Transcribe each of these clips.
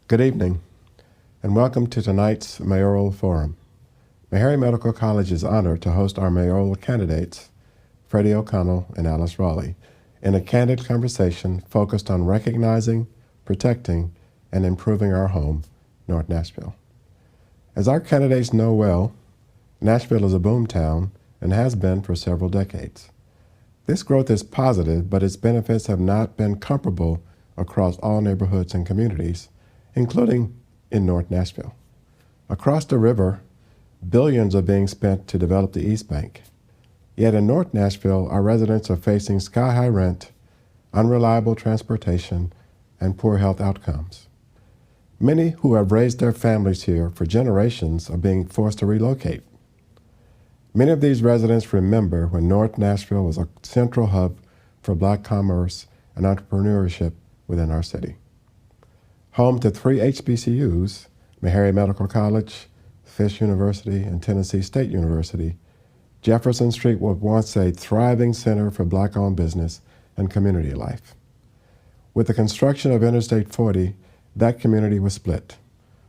Good evening, and welcome to tonight's Mayoral Forum. Meharry Medical College is honored to host our mayoral candidates, Freddie O'Connell and Alice Raleigh, in a candid conversation focused on recognizing, protecting, and improving our home, North Nashville. As our candidates know well, Nashville is a boom town and has been for several decades. This growth is positive, but its benefits have not been comparable across all neighborhoods and communities, including in North Nashville. Across the river, billions are being spent to develop the East Bank. Yet in North Nashville, our residents are facing sky-high rent, unreliable transportation, and poor health outcomes. Many who have raised their families here for generations are being forced to relocate. Many of these residents remember when North Nashville was a central hub for Black commerce and entrepreneurship within our city. Home to 3 HBCUs, Meharry Medical College, Fisk University, and Tennessee State University, Jefferson Street was once a thriving center for Black-owned business and community life. With the construction of Interstate 40, that community was split,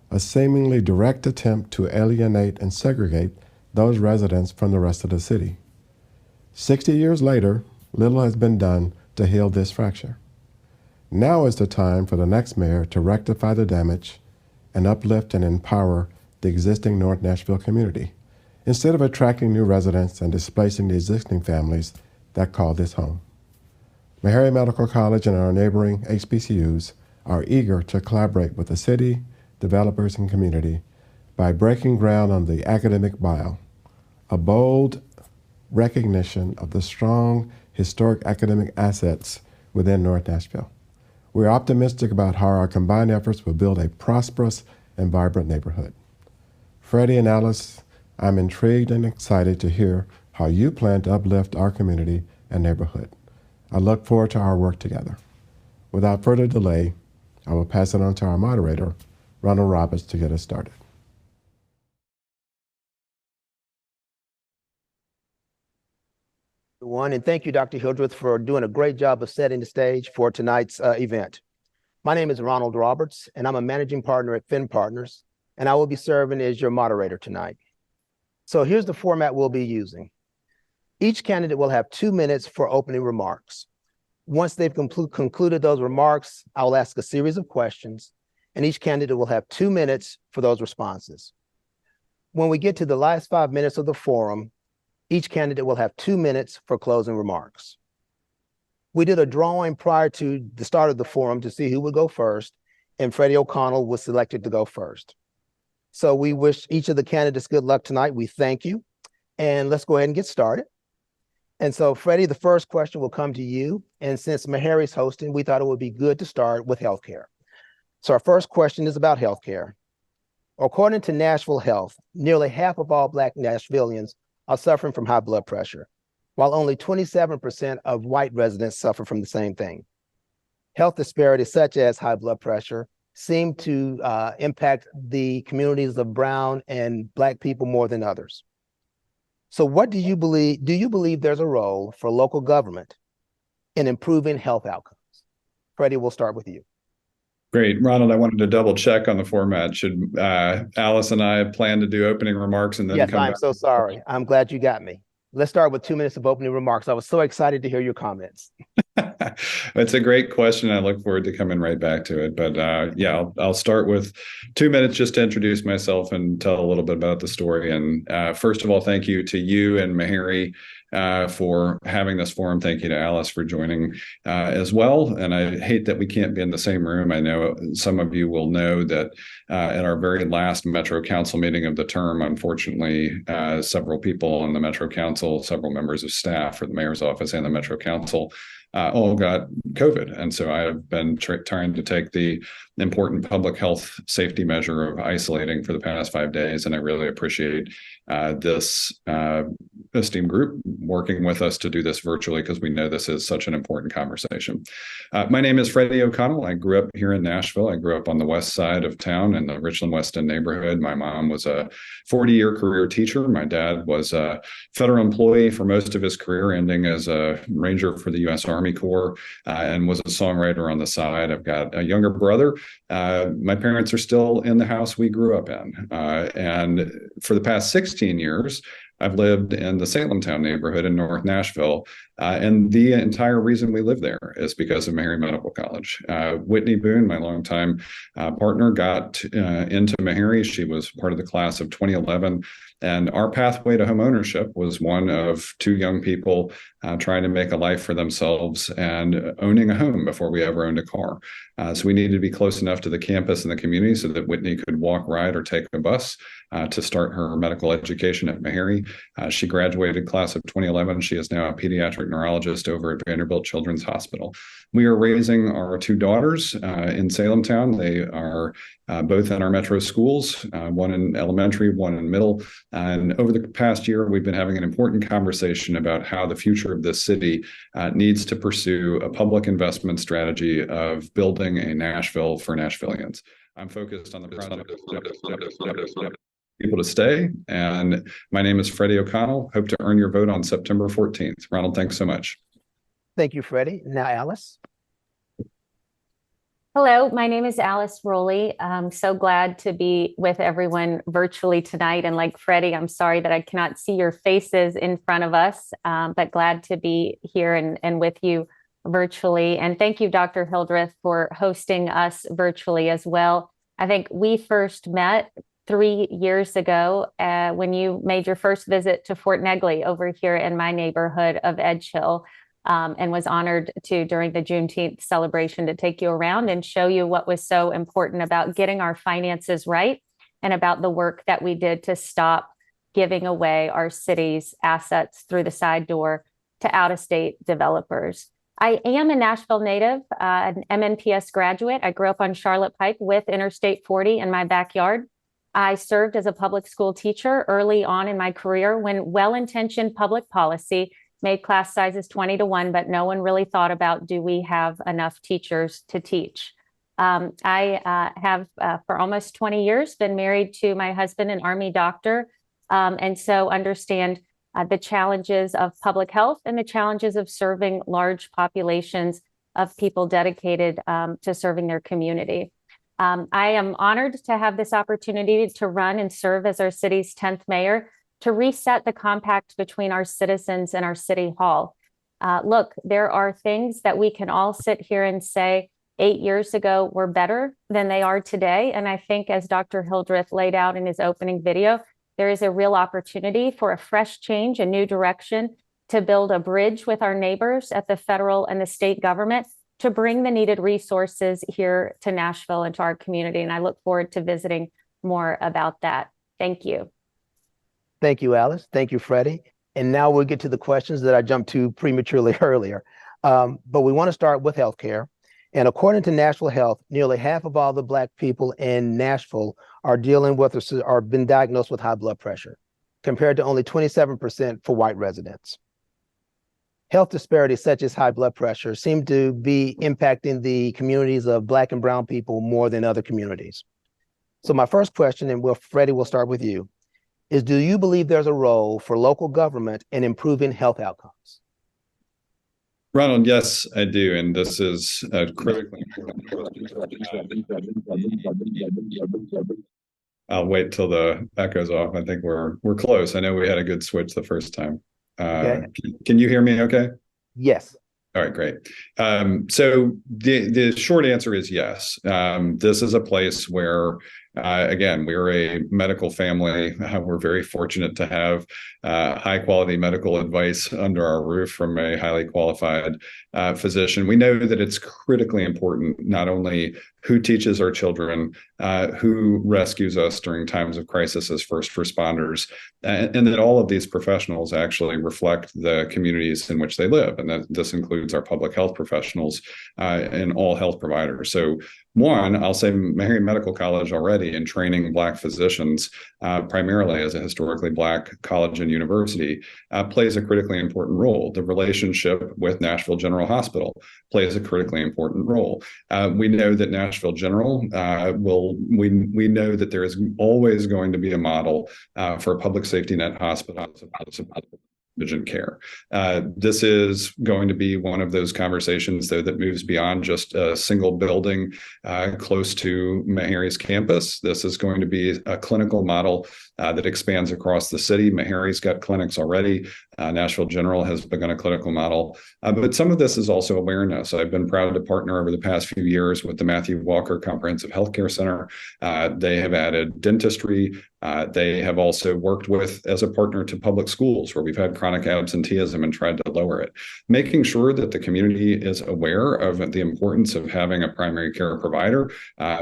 a seemingly direct attempt to alienate and segregate those residents from the rest of the city. 60 years later, little has been done to heal this fracture. Now is the time for the next mayor to rectify the damage and uplift and empower the existing North Nashville community, instead of attracting new residents and displacing the existing families that call this home. Meharry Medical College and our neighboring HBCUs are eager to collaborate with the city, developers, and community by breaking ground on the academic bio, a bold recognition of the strong historic academic assets within North Nashville. We're optimistic about how our combined efforts will build a prosperous and vibrant neighborhood. Freddie and Alice, I'm intrigued and excited to hear how you plan to uplift our community and neighborhood. I look forward to our work together. Without further delay, I will pass it on to our moderator, Ronald Roberts, to get us started. Everyone, and thank you, Dr. Hildreth, for doing a great job of setting the stage for tonight's event. My name is Ronald Roberts, and I'm a managing partner at Finn Partners, and I will be serving as your moderator tonight. So here's the format we'll be using. Each candidate will have 2 minutes for opening remarks. Once they've concluded those remarks, I will ask a series of questions, and each candidate will have 2 minutes for those responses. When we get to the last 5 minutes of the forum, each candidate will have 2 minutes for closing remarks. We did a drawing prior to the start of the forum to see who would go first, and Freddie O'Connell was selected to go first. So we wish each of the candidates good luck tonight. We thank you, and let's go ahead and get started. And so Freddie, the first question will come to you, and since Meharry's hosting, we thought it would be good to start with healthcare. So our first question is about healthcare. According to Nashville Health, nearly half of all Black Nashvillians are suffering from high blood pressure, while only 27% of white residents suffer from the same thing. Health disparities such as high blood pressure seem to impact the communities of brown and Black people more than others. So what do you believe there's a role for local government in improving health outcomes? Freddie, we'll start with you. Great. Ronald, I wanted to double check on the format. Should Alice and I plan to do opening remarks and then yes, come I'm back? so sorry. I'm glad you got me. Let's start with 2 minutes of opening remarks. I was so excited to hear your comments. It's a great question. I look forward to coming right back to it. But yeah, I'll start with 2 minutes just to introduce myself and tell a little bit about the story. And first of all, thank you to you and Meharry for having this forum. Thank you to Alice for joining as well. And I hate that we can't be in the same room. I know some of you will know that at our very last Metro Council meeting of the term, unfortunately, several people on the Metro Council, several members of staff for the mayor's office and the Metro Council all got COVID. And so I have been trying to take the important public health safety measure of isolating for the past 5 days. And I really appreciate this esteemed group working with us to do this virtually, because we know this is such an important conversation. My name is Freddie O'Connell. I grew up here in Nashville. I grew up on the west side of town in the Richland West End neighborhood. My mom was a 40-year career teacher. My dad was a federal employee for most of his career, ending as a ranger for the U.S. Army Corps, and was a songwriter on the side. I've got a younger brother. My parents are still in the house we grew up in. And for the past 16 years, I've lived in the Salemtown neighborhood in North Nashville. And the entire reason we live there is because of Meharry Medical College. Whitney Boone, my longtime partner, got into Meharry. She was part of the class of 2011. And our pathway to home ownership was one of two young people trying to make a life for themselves and owning a home before we ever owned a car. So we needed to be close enough to the campus and the community so that Whitney could walk, ride, or take a bus to start her medical education at Meharry. She graduated class of 2011. She is now a pediatric neurologist over at Vanderbilt Children's Hospital. We are raising our two daughters in Salemtown. They are both in our metro schools, one in elementary, one in middle. And over the past year, we've been having an important conversation about how the future of this city needs to pursue a public investment strategy of building a Nashville for Nashvillians. I'm focused on the project of people to stay. And my name is Freddie O'Connell. Hope to earn your vote on September 14th. Ronald, thanks so much. Thank you, Freddie. Now, Alice. Hello, my name is Alice Rowley. I'm so glad to be with everyone virtually tonight. And like Freddie, I'm sorry that I cannot see your faces in front of us, but glad to be here and with you virtually. And thank you, Dr. Hildreth, for hosting us virtually as well. I think we first met 3 years ago when you made your first visit to Fort Negley over here in my neighborhood of Edge Hill. And was honored to, during the Juneteenth celebration, to take you around and show you what was so important about getting our finances right and about the work that we did to stop giving away our city's assets through the side door to out-of-state developers. I am a Nashville native, an MNPS graduate. I grew up on Charlotte Pike with Interstate 40 in my backyard. I served as a public school teacher early on in my career when well-intentioned public policy made class sizes 20 to 1, but no one really thought about, do we have enough teachers to teach? I have, for almost 20 years, been married to my husband, an Army doctor, and so understand the challenges of public health and the challenges of serving large populations of people dedicated to serving their community. I am honored to have this opportunity to run and serve as our city's 10th mayor, to reset the compact between our citizens and our city hall. Look, there are things that we can all sit here and say 8 years ago were better than they are today. And I think, as Dr. Hildreth laid out in his opening video, there is a real opportunity for a fresh change, a new direction, to build a bridge with our neighbors at the federal and the state government to bring the needed resources here to Nashville and to our community. And I look forward to visiting more about that. Thank you. Thank you, Alice. Thank you, Freddie. And now we'll get to the questions that I jumped to prematurely earlier. But we want to start with healthcare. And according to Nashville Health, nearly half of all the Black people in Nashville are dealing with or been diagnosed with high blood pressure, compared to only 27% for white residents. Health disparities such as high blood pressure seem to be impacting the communities of Black and brown people more than other communities. So my first question, and Freddie, we'll start with you, is do you believe there's a role for local government in improving health outcomes? Ronald, yes, I do. And this is a critically important question. I'll wait till the echo's off. I think we're close. I know we had a good switch the first time. Okay. Can you hear me okay? Yes. All right, great. So the short answer is yes. This is a place where, again, we're a medical family. We're very fortunate to have high quality medical advice under our roof from a highly qualified physician. We know that it's critically important, not only who teaches our children, who rescues us during times of crisis as first responders, and that all of these professionals actually reflect the communities in which they live. And that this includes our public health professionals and all health providers. So One, I'll say Meharry Medical College already in training Black physicians, primarily as a historically Black college and university, plays a critically important role. The relationship with Nashville General Hospital plays a critically important role. We know that Nashville General we know that there is always going to be a model for a public safety net hospital vision care. This is going to be one of those conversations, though, that moves beyond just a single building close to Meharry's campus. This is going to be a clinical model that expands across the city. Meharry's got clinics already. Nashville General has begun a clinical model. But some of this is also awareness. I've been proud to partner over the past few years with the Matthew Walker Comprehensive Healthcare Center. They have added dentistry. They have also worked with as a partner to public schools where we've had chronic absenteeism and tried to lower it. Making sure that the community is aware of the importance of having a primary care provider,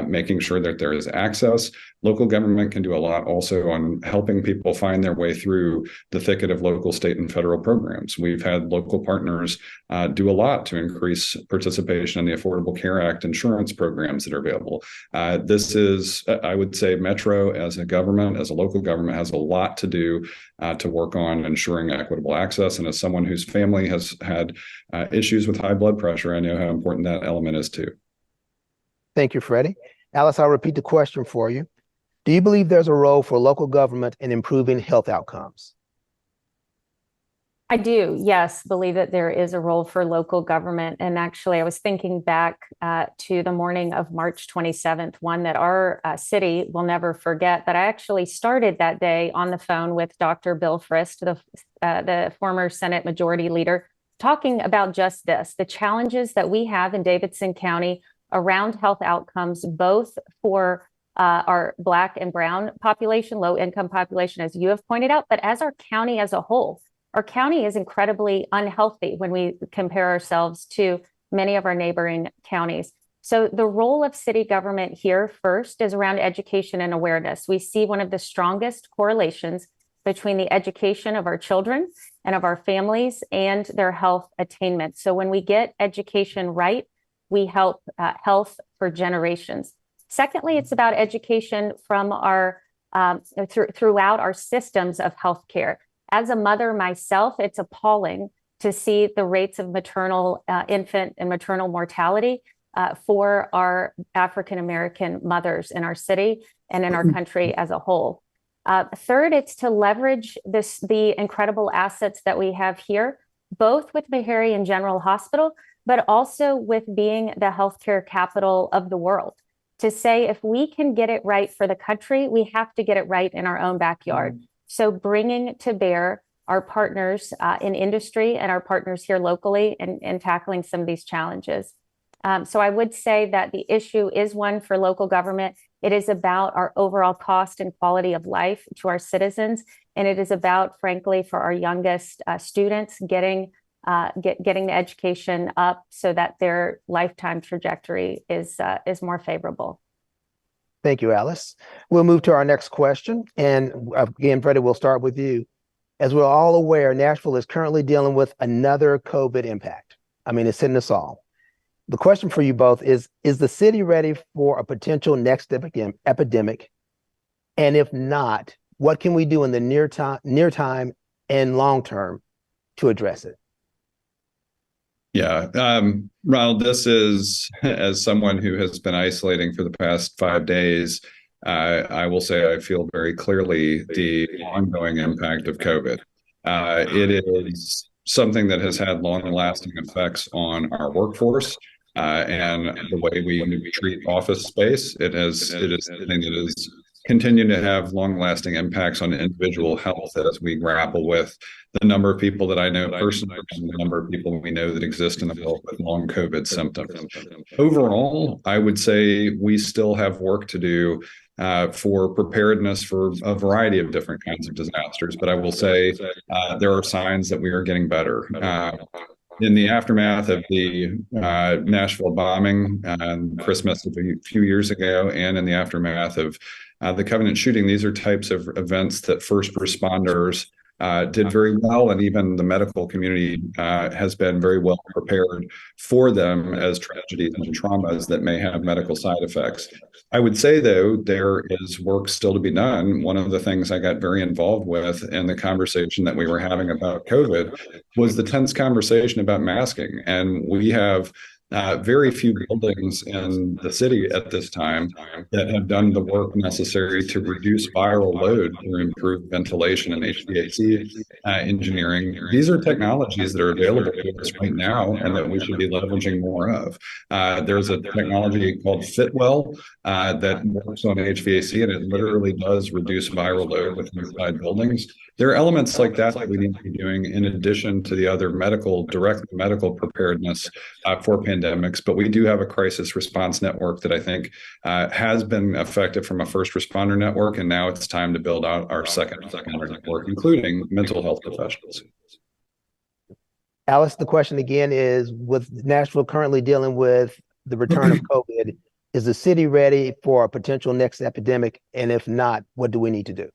making sure that there is access. Local government can do a lot also on helping people find their way through the thicket of local, state, and federal programs. We've had local partners do a lot to increase participation in the Affordable Care Act insurance programs that are available. This is, I would say, Metro as a government, as a local government, has a lot to do to work on ensuring equitable access. And as someone whose family has had issues with high blood pressure, I know how important that element is too. Thank you, Freddie. Alice, I'll repeat the question for you. Do you believe there's a role for local government in improving health outcomes? I do, yes, believe that there is a role for local government. And actually, I was thinking back to the morning of March 27th, one that our city will never forget, that I actually started that day on the phone with Dr. Bill Frist, the former Senate Majority Leader, talking about just this, the challenges that we have in Davidson County around health outcomes, both for our Black and Brown population, low income population, as you have pointed out, but as our county as a whole. Our county is incredibly unhealthy when we compare ourselves to many of our neighboring counties. So the role of city government here first is around education and awareness. We see one of the strongest correlations between the education of our children and of our families and their health attainment. So when we get education right, we help health for generations. Secondly, it's about education from our throughout our systems of healthcare. As a mother myself, it's appalling to see the rates of maternal, infant and maternal mortality for our African-American mothers in our city and in our country as a whole. Third, it's to leverage the incredible assets that we have here, both with Meharry and General Hospital, but also with being the healthcare capital of the world. To say if we can get it right for the country, we have to get it right in our own backyard. So bringing to bear our partners in industry and our partners here locally and tackling some of these challenges. So I would say that the issue is one for local government. It is about our overall cost and quality of life to our citizens. And it is about, frankly, for our youngest students, getting the education up so that their lifetime trajectory is more favorable. Thank you, Alice. We'll move to our next question. And again, Freddie, we'll start with you. As we're all aware, Nashville is currently dealing with another COVID impact. I mean, it's hitting us all. The question for you both is the city ready for a potential next epidemic? And if not, what can we do in the near time and long term to address it? Yeah, Ronald, this is, as someone who has been isolating for the past 5 days, I will say I feel very clearly the ongoing impact of COVID. It is something that has had long-lasting effects on our workforce and the way we treat office space. It is something that is continuing to have long-lasting impacts on individual health as we grapple with the number of people that I know personally and the number of people we know that exist in the field with long COVID symptoms. Overall, I would say we still have work to do for preparedness for a variety of different kinds of disasters. But I will say there are signs that we are getting better. In the aftermath of the Nashville bombing and Christmas a few years ago, and in the aftermath of the Covenant shooting, these are types of events that first responders did very well, and even the medical community has been very well prepared for them as tragedies and traumas that may have medical side effects. I would say, though, there is work still to be done. One of the things I got very involved with in the conversation that we were having about COVID was the tense conversation about masking. And we have very few buildings in the city at this time that have done the work necessary to reduce viral load through improved ventilation and HVAC engineering. These are technologies that are available to us right now and that we should be leveraging more of. There's a technology called Fitwell that works on HVAC, and it literally does reduce viral load within inside buildings. There are elements like that that we need to be doing in addition to the other direct medical preparedness for pandemics. But we do have a crisis response network that I think has been effective from a first responder network. And now it's time to build out our second network, including mental health professionals. Alice, the question again is, with Nashville currently dealing with the return of COVID, is the city ready for a potential next epidemic? And if not, what do we need to do?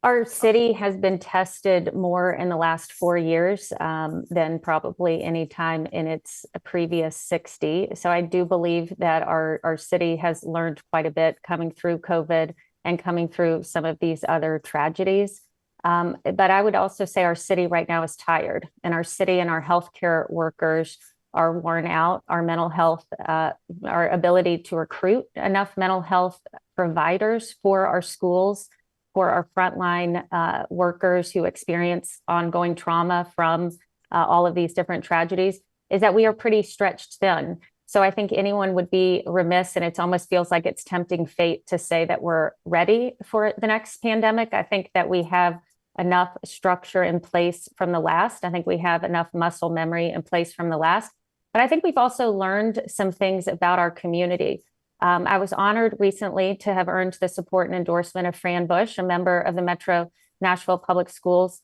Our city has been tested more in the last 4 years than probably any time in its previous 60. So I do believe that our city has learned quite a bit coming through COVID and coming through some of these other tragedies. But I would also say our city right now is tired, and our city and our healthcare workers are worn out. Our mental health, our ability to recruit enough mental health providers for our schools, for our frontline workers who experience ongoing trauma from all of these different tragedies, is that we are pretty stretched thin. So I think anyone would be remiss, and it almost feels like it's tempting fate to say that we're ready for the next pandemic. I think that we have enough structure in place from the last. I think we have enough muscle memory in place from the last. But I think we've also learned some things about our community. I was honored recently to have earned the support and endorsement of Fran Bush, a member of the Metro Nashville Public Schools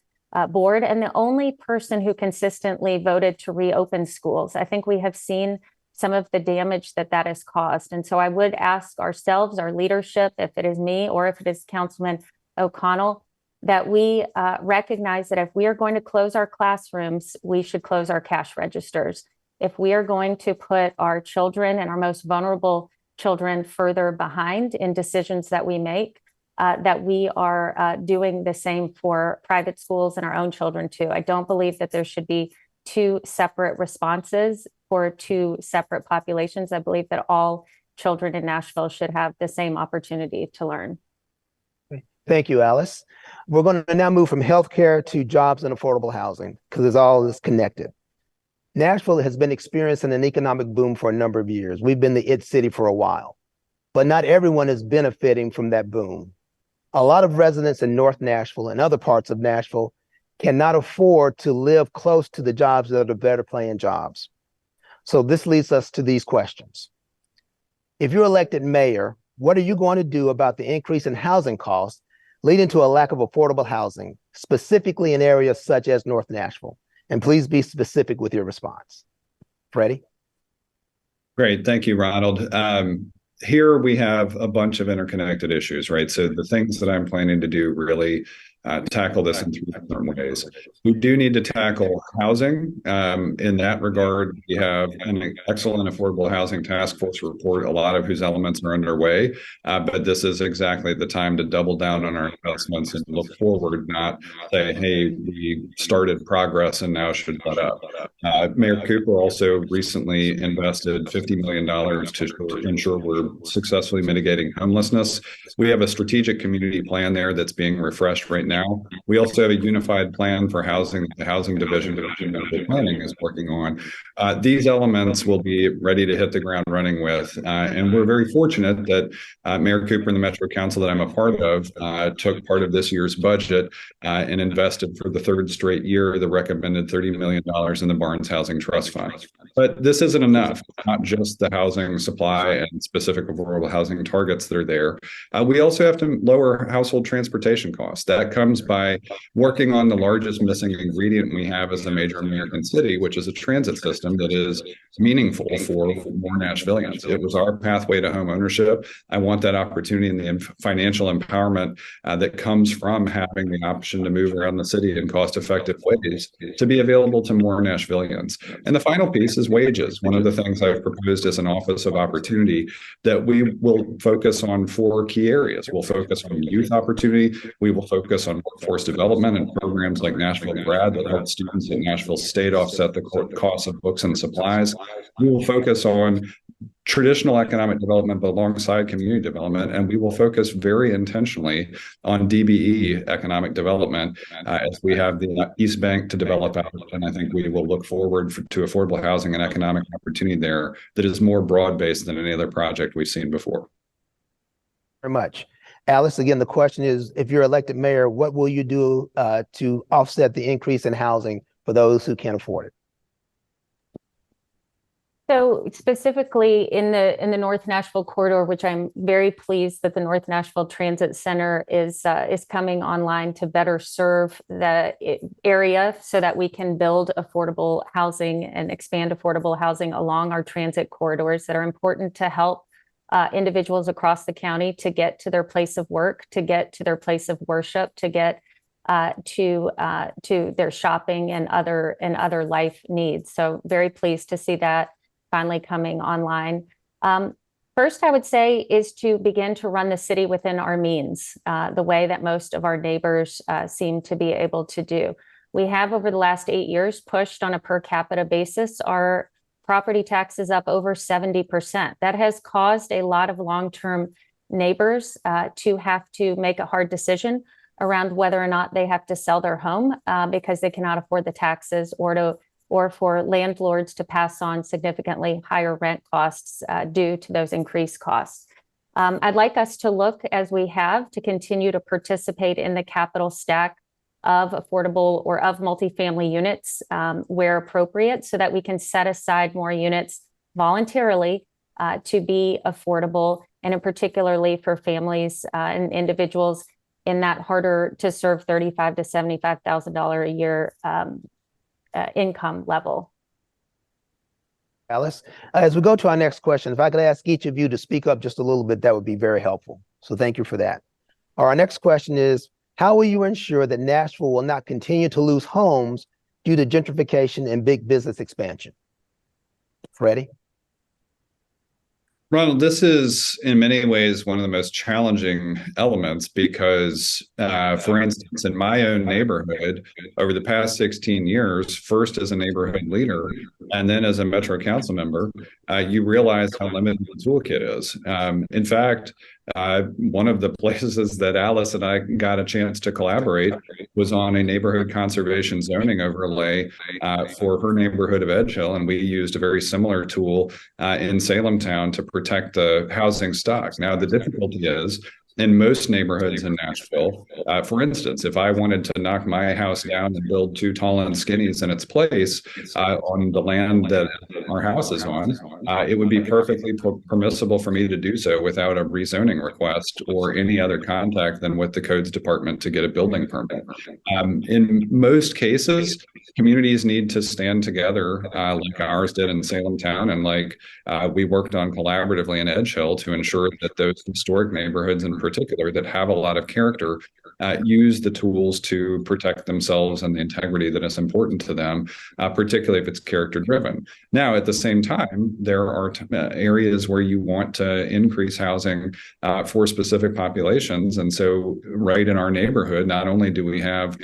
board, and the only person who consistently voted to reopen schools. I think we have seen some of the damage that has caused. And so I would ask ourselves, our leadership, if it is me or if it is Councilman O'Connell, that we recognize that if we are going to close our classrooms, we should close our cash registers. If we are going to put our children and our most vulnerable children further behind in decisions that we make, that we are doing the same for private schools and our own children too. I don't believe that there should be two separate responses for two separate populations. I believe that all children in Nashville should have the same opportunity to learn. Thank you, Alice. We're going to now move from healthcare to jobs and affordable housing, because it's all connected. Nashville has been experiencing an economic boom for a number of years. We've been the it city for a while, but not everyone is benefiting from that boom. A lot of residents in North Nashville and other parts of Nashville cannot afford to live close to the jobs that are better paying jobs. So this leads us to these questions. If you're elected mayor, what are you going to do about the increase in housing costs leading to a lack of affordable housing, specifically in areas such as North Nashville? And please be specific with your response. Freddie? Great. Thank you, Ronald. Here we have a bunch of interconnected issues, right? So the things that I'm planning to do really tackle this in three different ways. We do need to tackle housing. In that regard, we have an excellent affordable housing task force report, a lot of whose elements are underway. But this is exactly the time to double down on our investments and look forward, not say, hey, we started progress and now should let up. Mayor Cooper also recently invested $50 million to ensure we're successfully mitigating homelessness. We have a strategic community plan there that's being refreshed right now. We also have a unified plan for housing. The Housing Division of Municipal Planning is working on. These elements will be ready to hit the ground running with. And we're very fortunate that Mayor Cooper and the Metro Council that I'm a part of took part of this year's budget and invested for the third straight year the recommended $30 million in the Barnes Housing Trust Fund. But this isn't enough, not just the housing supply and specific affordable housing targets that are there. We also have to lower household transportation costs. That comes by working on the largest missing ingredient we have as a major American city, which is a transit system that is meaningful for more Nashvillians. It was our pathway to home ownership. I want that opportunity and the financial empowerment that comes from having the option to move around the city in cost-effective ways to be available to more Nashvillians. And the final piece is wages. One of the things I've proposed as an Office of Opportunity that we will focus on 4 key areas. We'll focus on youth opportunity. We will focus on workforce development and programs like Nashville Grad that help students at Nashville State offset the cost of books and supplies. We will focus on traditional economic development, but alongside community development. And we will focus very intentionally on DBE economic development as we have the East Bank to develop out. And I think we will look forward to affordable housing and economic opportunity there that is more broad-based than any other project we've seen before. Very much. Alice, again, the question is, if you're elected mayor, what will you do to offset the increase in housing for those who can't afford it? So specifically in the North Nashville corridor, which I'm very pleased that the North Nashville Transit Center is coming online to better serve the area so that we can build affordable housing and expand affordable housing along our transit corridors that are important to help individuals across the county to get to their place of work, to get to their place of worship, to get to their shopping and other life needs. So very pleased to see that finally coming online. First, I would say is to begin to run the city within our means, the way that most of our neighbors seem to be able to do. We have over the last 8 years pushed on a per capita basis our property taxes up over 70%. That has caused a lot of long-term neighbors to have to make a hard decision around whether or not they have to sell their home because they cannot afford the taxes, or for landlords to pass on significantly higher rent costs due to those increased costs. I'd like us to look, as we have, to continue to participate in the capital stack of affordable or of multifamily units where appropriate, so that we can set aside more units voluntarily to be affordable, and in particularly for families and individuals in that harder to serve $35,000 to $75,000 a year income level. Alice, as we go to our next question, if I could ask each of you to speak up just a little bit, that would be very helpful. So thank you for that. Our next question is, how will you ensure that Nashville will not continue to lose homes due to gentrification and big business expansion? Freddie? Ronald, this is in many ways one of the most challenging elements because, for instance, in my own neighborhood, over the past 16 years, first as a neighborhood leader and then as a Metro Council member, you realize how limited the toolkit is. In fact, one of the places that Alice and I got a chance to collaborate was on a neighborhood conservation zoning overlay for her neighborhood of Edge Hill, and we used a very similar tool in Salem Town to protect the housing stock. Now, the difficulty is, in most neighborhoods in Nashville, for instance, if I wanted to knock my house down and build 2 tall and skinnies in its place on the land that our house is on, it would be perfectly permissible for me to do so without a rezoning request or any other contact than with the codes department to get a building permit. In most cases, communities need to stand together like ours did in Salem Town, and like we worked on collaboratively in Edge Hill to ensure that those historic neighborhoods in particular that have a lot of character use the tools to protect themselves and the integrity that is important to them, particularly if it's character driven. Now, at the same time, there are areas where you want to increase housing for specific populations. And so right in our neighborhood, not only do we have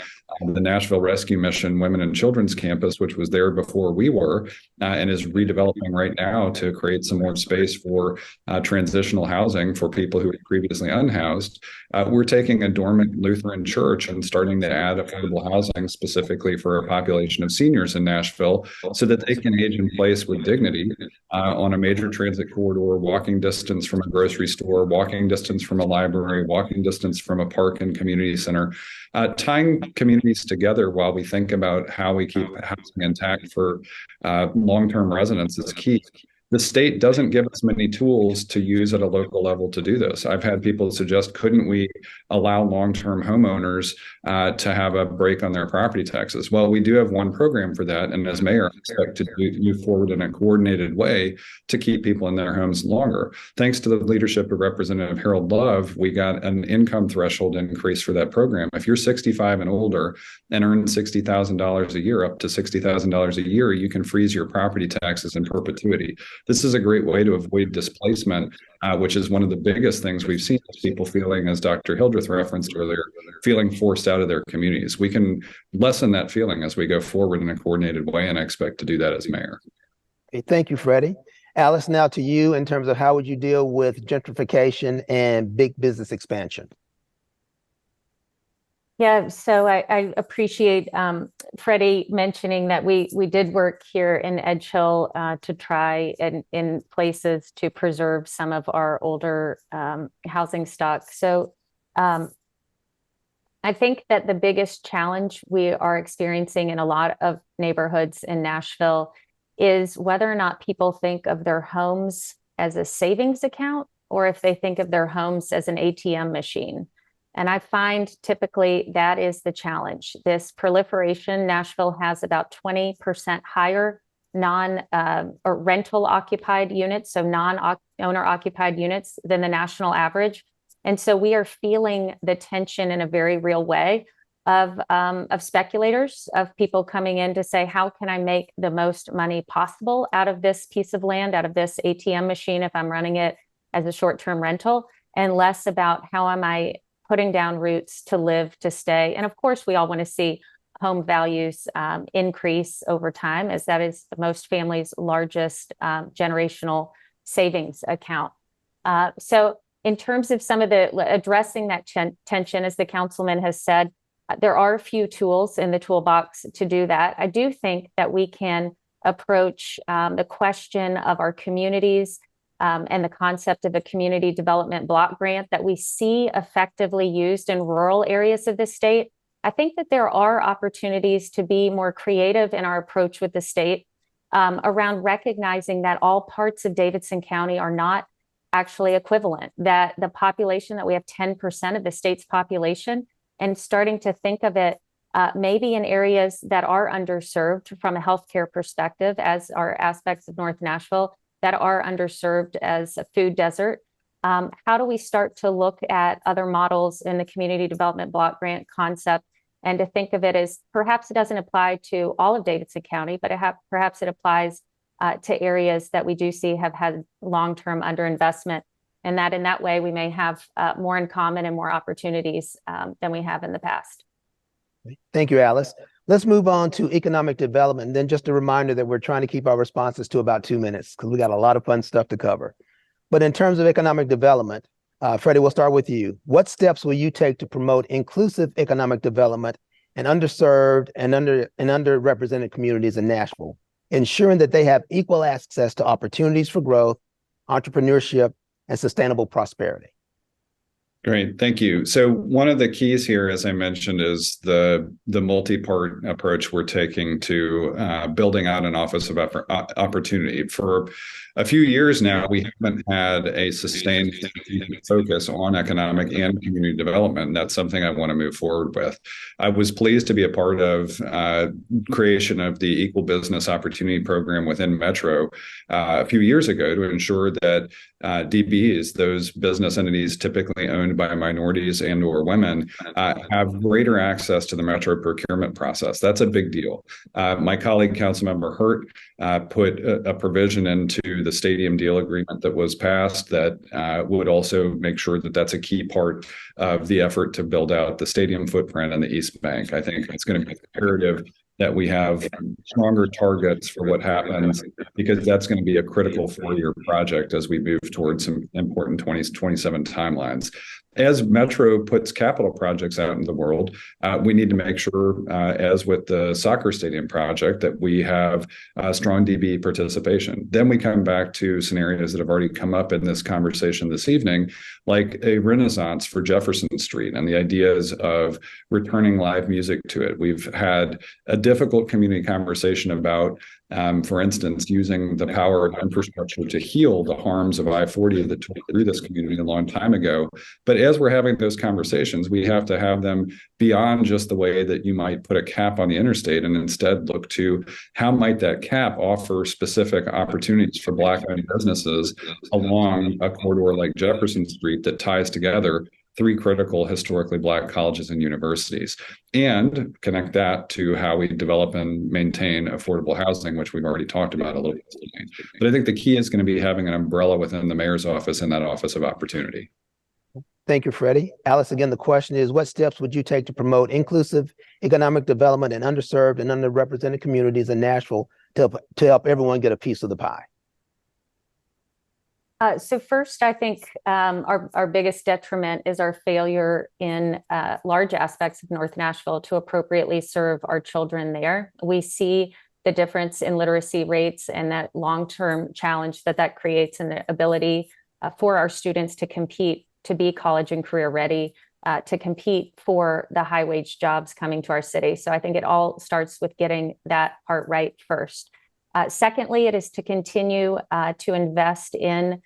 the Nashville Rescue Mission Women and Children's Campus, which was there before we were, and is redeveloping right now to create some more space for transitional housing for people who were previously unhoused. We're taking a dormant Lutheran Church and starting to add affordable housing specifically for a population of seniors in Nashville so that they can age in place with dignity on a major transit corridor, walking distance from a grocery store, walking distance from a library, walking distance from a park and community center. Tying communities together while we think about how we keep housing intact for long-term residents is key. The state doesn't give us many tools to use at a local level to do this. I've had people suggest, couldn't we allow long-term homeowners to have a break on their property taxes? Well, we do have one program for that. And as mayor, I expect to move forward in a coordinated way to keep people in their homes longer. Thanks to the leadership of Representative Harold Love, we got an income threshold increase for that program. If you're 65 and older and earn $60,000 a year, up to $60,000 a year, you can freeze your property taxes in perpetuity. This is a great way to avoid displacement, which is one of the biggest things we've seen, people feeling, as Dr. Hildreth referenced earlier, feeling forced out of their communities. We can lessen that feeling as we go forward in a coordinated way, and I expect to do that as mayor. Okay, thank you, Freddie. Alice, now to you in terms of how would you deal with gentrification and big business expansion? Yeah, so I appreciate Freddie mentioning that we did work here in Edge Hill to try and in places to preserve some of our older housing stock. So I think that the biggest challenge we are experiencing in a lot of neighborhoods in Nashville is whether or not people think of their homes as a savings account or if they think of their homes as an ATM machine. And I find typically that is the challenge. This proliferation, Nashville has about 20% higher or rental occupied units, so non-owner occupied units than the national average. And so we are feeling the tension in a very real way of speculators, of people coming in to say, how can I make the most money possible out of this piece of land, out of this ATM machine if I'm running it as a short-term rental, and less about how am I putting down roots to live, to stay. And of course, we all want to see home values increase over time, as that is most families' largest generational savings account. So in terms of some of the addressing that tension, as the councilman has said, there are a few tools in the toolbox to do that. I do think that we can approach the question of our communities and the concept of a community development block grant that we see effectively used in rural areas of the state. I think that there are opportunities to be more creative in our approach with the state around recognizing that all parts of Davidson County are not actually equivalent, that the population, that we have 10% of the state's population, and starting to think of it maybe in areas that are underserved from a healthcare perspective, as are aspects of North Nashville that are underserved as a food desert. How do we start to look at other models in the community development block grant concept and to think of it as perhaps it doesn't apply to all of Davidson County, but perhaps it applies to areas that we do see have had long-term underinvestment, and that in that way we may have more in common and more opportunities than we have in the past. Thank you, Alice. Let's move on to economic development. And then just a reminder that we're trying to keep our responses to about 2 minutes because we got a lot of fun stuff to cover. But in terms of economic development, Freddie, we'll start with you. What steps will you take to promote inclusive economic development in underserved and underrepresented communities in Nashville, ensuring that they have equal access to opportunities for growth, entrepreneurship, and sustainable prosperity? Great, thank you. So one of the keys here, as I mentioned, is the multi-part approach we're taking to building out an office of opportunity. For a few years now, we haven't had a sustained focus on economic and community development. That's something I want to move forward with. I was pleased to be a part of creation of the Equal Business Opportunity Program within Metro a few years ago to ensure that DBs, those business entities typically owned by minorities and or women, have greater access to the Metro procurement process. That's a big deal. My colleague, Councilmember Hurt, put a provision into the stadium deal agreement that was passed that would also make sure that that's a key part of the effort to build out the stadium footprint in the East Bank. I think it's going to be imperative that we have stronger targets for what happens, because that's going to be a critical 4-year project as we move towards some important 2027 timelines. as Metro puts capital projects out in the world, we need to make sure, as with the soccer stadium project, that we have strong DB participation. Then we come back to scenarios that have already come up in this conversation this evening, like a renaissance for Jefferson Street and the ideas of returning live music to it. We've had a difficult community conversation about, for instance, using the power of infrastructure to heal the harms of I-40 that tore through this community a long time ago. But as we're having those conversations, we have to have them beyond just the way that you might put a cap on the interstate, and instead look to how might that cap offer specific opportunities for Black-owned businesses along a corridor like Jefferson Street that ties together three critical historically Black colleges and universities, and connect that to how we develop and maintain affordable housing, which we've already talked about a little bit today. But I think the key is going to be having an umbrella within the mayor's office and that office of opportunity. Thank you, Freddie. Alice, again, the question is, what steps would you take to promote inclusive economic development in underserved and underrepresented communities in Nashville to help everyone get a piece of the pie? So first, I think our biggest detriment is our failure in large aspects of North Nashville to appropriately serve our children there. We see the difference in literacy rates and that long-term challenge that creates in the ability for our students to compete, to be college and career ready, to compete for the high wage jobs coming to our city. So I think it all starts with getting that part right first. Secondly, it is to continue to invest in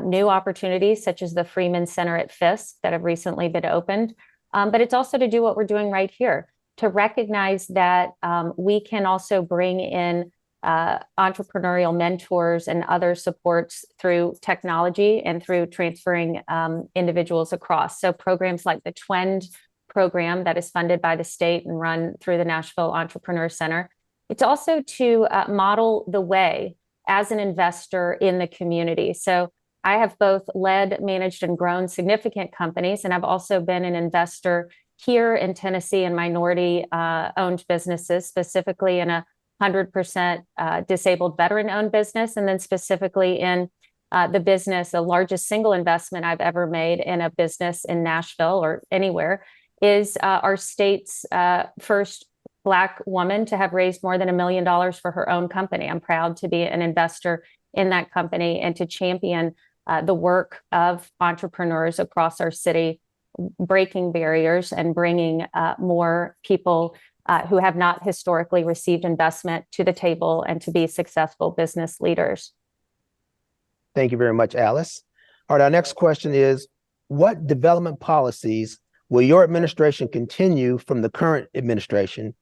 new opportunities such as the Freeman Center at Fisk that have recently been opened. But it's also to do what we're doing right here, to recognize that we can also bring in entrepreneurial mentors and other supports through technology and through transferring individuals across. So programs like the TWEND program that is funded by the state and run through the Nashville Entrepreneur Center. It's also to model the way as an investor in the community. So I have both led, managed, and grown significant companies, and I've also been an investor here in Tennessee in minority owned businesses, specifically in a 100% disabled veteran-owned business, and then specifically in the business, the largest single investment I've ever made in a business in Nashville or anywhere is our state's first Black woman to have raised more than $1 million for her own company. I'm proud to be an investor in that company and to champion the work of entrepreneurs across our city, breaking barriers and bringing more people who have not historically received investment to the table and to be successful business leaders. Thank you very much, Alice. All right, our next question is, what development policies will your administration continue from the current administration,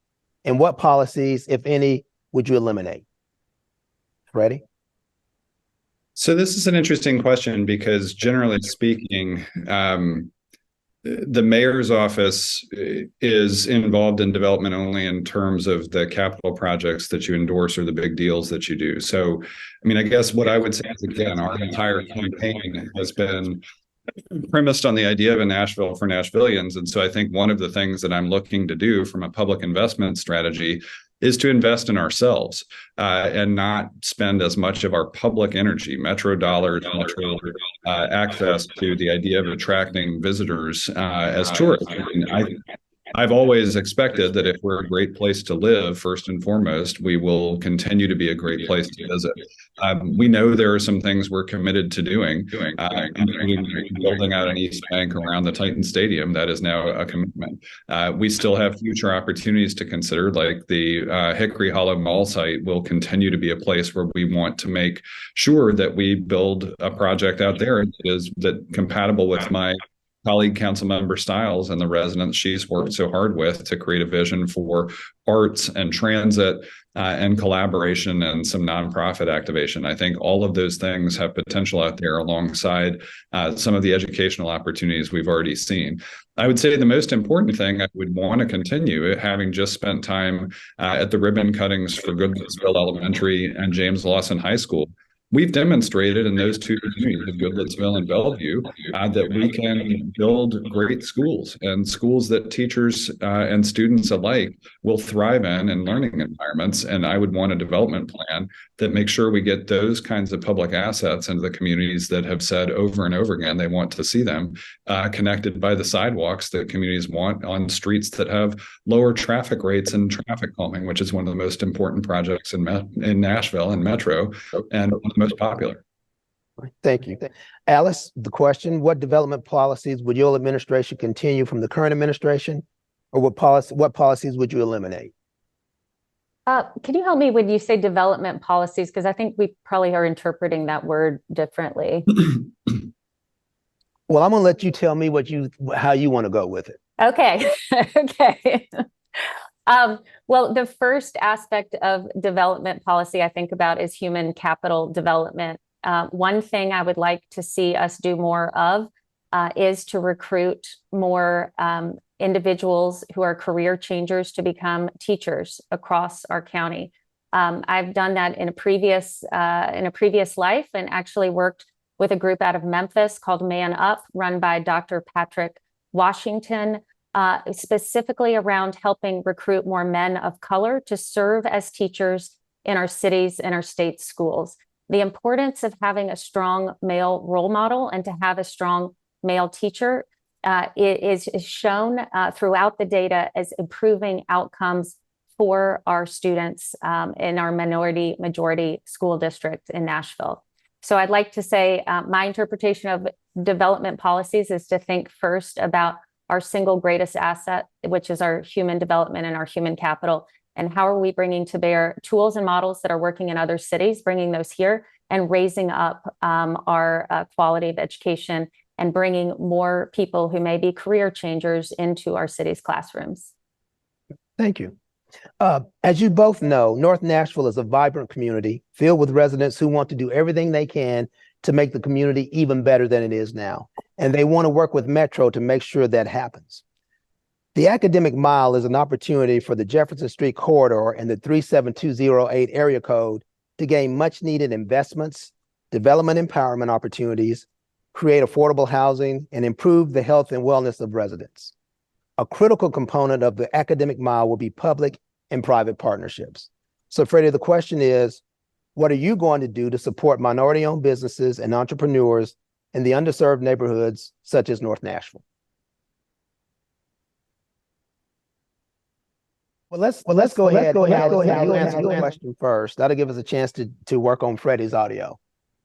and what policies, if any, would you eliminate? Freddie? So this is an interesting question because generally speaking, the mayor's office is involved in development only in terms of the capital projects that you endorse or the big deals that you do. So, I mean, I guess what I would say is, again, our entire campaign has been premised on the idea of a Nashville for Nashvillians. And so I think one of the things that I'm looking to do from a public investment strategy is to invest in ourselves and not spend as much of our public energy, Metro dollars, Metro access to the idea of attracting visitors as tourists. I've always expected that if we're a great place to live, first and foremost, we will continue to be a great place to visit. We know there are some things we're committed to doing, including building out an East Bank around the Titan Stadium. That is now a commitment. We still have future opportunities to consider, like the Hickory Hollow Mall site will continue to be a place where we want to make sure that we build a project out there that compatible with my colleague Councilmember Stiles and the residents she's worked so hard with to create a vision for arts and transit and collaboration and some nonprofit activation. I think all of those things have potential out there alongside some of the educational opportunities we've already seen. I would say the most important thing I would want to continue, having just spent time at the ribbon cuttings for Goodlettsville Elementary and James Lawson High School, we've demonstrated in those two communities of Goodlettsville and Bellevue that we can build great schools and schools that teachers and students alike will thrive in learning environments. And I would want a development plan that makes sure we get those kinds of public assets into the communities that have said over and over again they want to see them connected by the sidewalks that communities want on streets that have lower traffic rates and traffic calming, which is one of the most important projects in Nashville and Metro, and most popular. Thank you. Alice, the question, what development policies would your administration continue from the current administration, or what policies would you eliminate? Can you help me when you say development policies? Because I think we probably are interpreting that word differently. Well, I'm gonna let you tell me how you want to go with it. Okay. Okay. Well, the first aspect of development policy I think about is human capital development. One thing I would like to see us do more of is to recruit more individuals who are career changers to become teachers across our county. I've done that in a previous life, and actually worked with a group out of Memphis called Man Up, run by Dr. Patrick Washington, specifically around helping recruit more men of color to serve as teachers in our cities and our state schools. The importance of having a strong male role model and to have a strong male teacher is shown throughout the data as improving outcomes for our students in our minority majority school district in Nashville. So I'd like to say my interpretation of development policies is to think first about our single greatest asset, which is our human development and our human capital. And how are we bringing to bear tools and models that are working in other cities, bringing those here and raising up our quality of education and bringing more people who may be career changers into our city's classrooms. Thank you. As you both know, North Nashville is a vibrant community filled with residents who want to do everything they can to make the community even better than it is now. And they want to work with Metro to make sure that happens. The Academic Mile is an opportunity for the Jefferson Street corridor and the 37208 area code to gain much needed investments, development empowerment opportunities, create affordable housing, and improve the health and wellness of residents. A critical component of the Academic Mile will be public and private partnerships. So Freddie, the question is, what are you going to do to support minority-owned businesses and entrepreneurs in the underserved neighborhoods such as North Nashville? Well, let's go ahead and answer the question first. That'll give us a chance to work on Freddie's audio,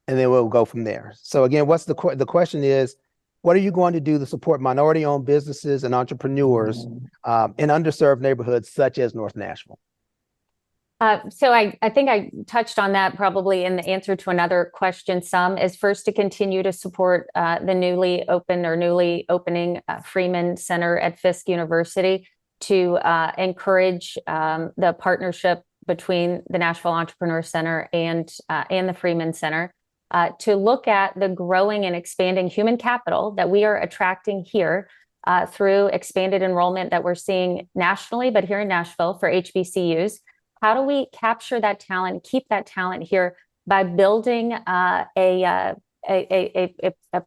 and then we'll go from there. So again, the question is, what are you going to do to support minority-owned businesses and entrepreneurs in underserved neighborhoods such as North Nashville? So I think I touched on that probably in the answer to another question. Some is first to continue to support the newly opening Freeman Center at Fisk University to encourage the partnership between the Nashville Entrepreneur Center and the Freeman Center to look at the growing and expanding human capital that we are attracting here through expanded enrollment that we're seeing nationally, but here in Nashville for HBCUs. How do we capture that talent, keep that talent here by building a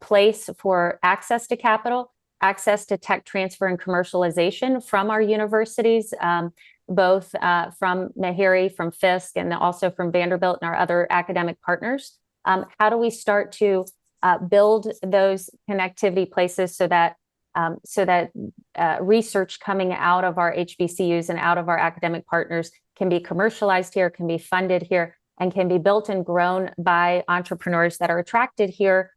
place for access to capital, access to tech transfer and commercialization from our universities, both from Meharry, from Fisk, and also from Vanderbilt and our other academic partners? How do we start to build those connectivity places so that research coming out of our HBCUs and out of our academic partners can be commercialized here, can be funded here, and can be built and grown by entrepreneurs that are attracted here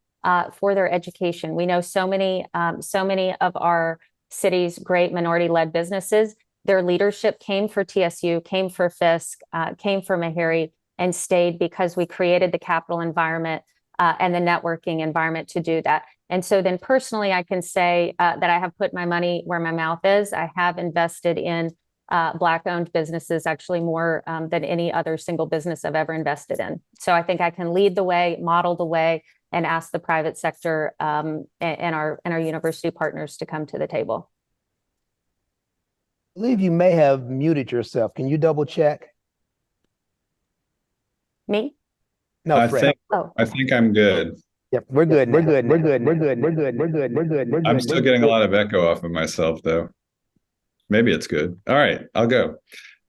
for their education? We know so many of our city's great minority-led businesses, their leadership came for TSU, came for Fisk, came for Meharry, and stayed because we created the capital environment and the networking environment to do that. And so then personally, I can say that I have put my money where my mouth is. I have invested in Black-owned businesses, actually more than any other single business I've ever invested in. So I think I can lead the way, model the way, and ask the private sector and our university partners to come to the table. I believe you may have muted yourself. Can you double check? Me? No, I Fred. think Oh, I think I'm good. Yep, we're good. We're good. We're good. We're good. We're good. We're good. We're good. We're good. I'm still getting a lot of echo off of myself, though. Maybe it's good. All right, I'll go.